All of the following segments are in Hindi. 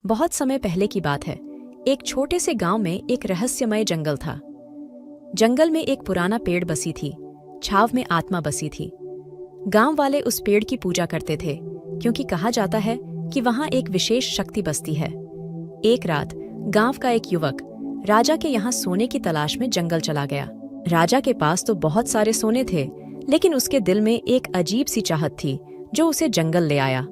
बहुत समय पहले की बात है। एक छोटे से गांव में एक रहस्यमय जंगल था। जंगल में एक पुराना पेड़ बसी थी, छाव में आत्मा बसी थी। गांव वाले उस पेड़ की पूजा करते थे क्योंकि कहा जाता है कि वहां एक विशेष शक्ति बसती है। एक रात गांव का एक युवक राजा के यहाँ सोने की तलाश में जंगल चला गया। राजा के पास तो बहुत सारे सोने थे, लेकिन उसके दिल में एक अजीब सी चाहत थी जो उसे जंगल ले आया।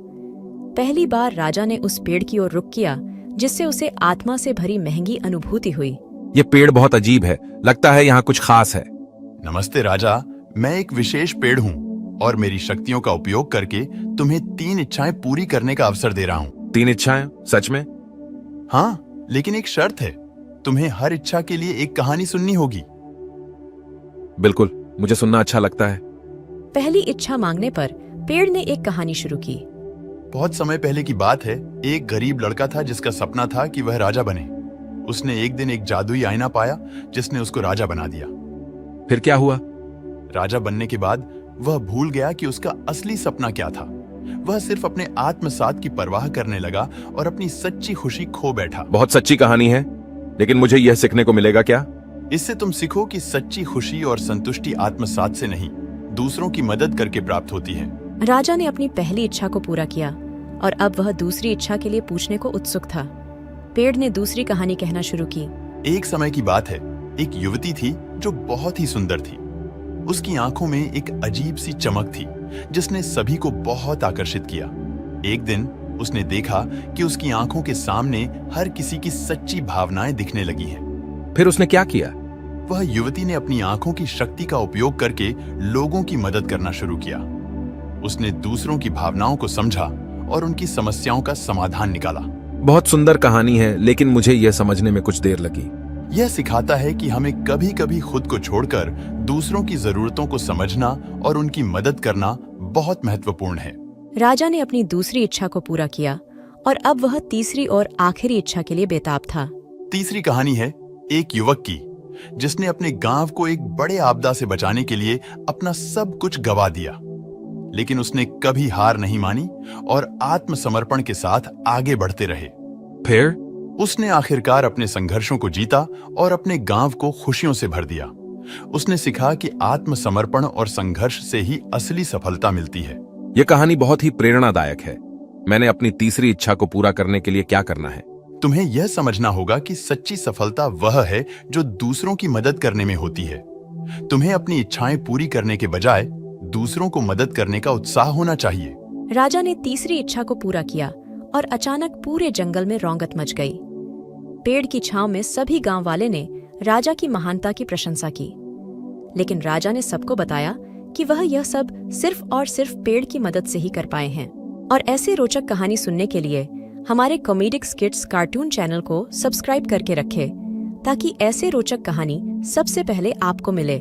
पहली बार राजा ने उस पेड़ की ओर रुख किया, जिससे उसे आत्मा से भरी महंगी अनुभूति हुई। ये पेड़ बहुत अजीब है, लगता है यहाँ कुछ खास है। नमस्ते राजा, मैं एक विशेष पेड़ हूँ और मेरी शक्तियों का उपयोग करके तुम्हें 3 इच्छाएं पूरी करने का अवसर दे रहा हूँ। 3 इच्छाएं? सच में? हाँ, लेकिन एक शर्त है, तुम्हें हर इच्छा के लिए एक कहानी सुननी होगी। बिल्कुल, मुझे सुनना अच्छा लगता है। पहली इच्छा मांगने पर पेड़ ने एक कहानी शुरू की। बहुत समय पहले की बात है। एक गरीब लड़का था जिसका सपना था कि वह राजा बने। उसने एक दिन एक जादुई आईना पाया जिसने उसको राजा बना दिया। फिर क्या हुआ? राजा बनने के बाद वह भूल गया कि उसका असली सपना क्या था। वह सिर्फ अपने आत्मसात की परवाह करने लगा और अपनी सच्ची खुशी खो बैठा। बहुत सच्ची कहानी है, लेकिन मुझे यह सीखने को मिलेगा क्या? इससे तुम सीखो कि सच्ची खुशी और संतुष्टि आत्मसात से नहीं, दूसरों की मदद करके प्राप्त होती है। राजा ने अपनी पहली इच्छा को पूरा किया और अब वह दूसरी इच्छा के लिए पूछने को उत्सुक था। पेड़ ने दूसरी कहानी कहना शुरू की। एक समय की बात है। एक युवती थी जो बहुत ही सुंदर थी। उसकी आंखों में एक अजीब सी चमक थी जिसने सभी को बहुत आकर्षित किया। एक दिन उसने देखा कि उसकी आंखों के सामने हर किसी की सच्ची भावनाएं दिखने लगी हैं। फिर उसने क्या किया? वह युवती ने अपनी आंखों की शक्ति का उपयोग करके लोगों की मदद करना शुरू किया। उसने दूसरों की भावनाओं को समझा और उनकी समस्याओं का समाधान निकाला। बहुत सुंदर कहानी है, लेकिन मुझे यह समझने में कुछ देर लगी। यह सिखाता है कि हमें कभी कभी खुद को छोड़कर दूसरों की जरूरतों को समझना और उनकी मदद करना बहुत महत्वपूर्ण है। राजा ने अपनी दूसरी इच्छा को पूरा किया और अब वह तीसरी और आखिरी इच्छा के लिए बेताब था। तीसरी कहानी है एक युवक की जिसने अपने गांव को एक बड़े आपदा से बचाने के लिए अपना सब कुछ गवा दिया, लेकिन उसने कभी हार नहीं मानी और आत्मसमर्पण के साथ आगे बढ़ते रहे। फिर उसने आखिरकार अपने संघर्षों को जीता और अपने गांव को खुशियों से भर दिया। उसने सीखा कि आत्मसमर्पण और संघर्ष से ही असली सफलता मिलती है। यह कहानी बहुत ही प्रेरणादायक है। मैंने अपनी तीसरी इच्छा को पूरा करने के लिए क्या करना है? तुम्हें यह समझना होगा कि सच्ची सफलता वह है जो दूसरों की मदद करने में होती है। तुम्हें अपनी इच्छाएं पूरी करने के बजाय दूसरों को मदद करने का उत्साह होना चाहिए। राजा ने तीसरी इच्छा को पूरा किया और अचानक पूरे जंगल में रौनक मच गई। पेड़ की छांव में सभी गांव वाले ने राजा की महानता की प्रशंसा की, लेकिन राजा ने सबको बताया कि वह यह सब सिर्फ और सिर्फ पेड़ की मदद से ही कर पाए हैं। और ऐसे रोचक कहानी सुनने के लिए हमारे कॉमेडिक स्किट्स कार्टून चैनल को सब्सक्राइब करके रखें, ताकि ऐसे रोचक कहानी सबसे पहले आपको मिले।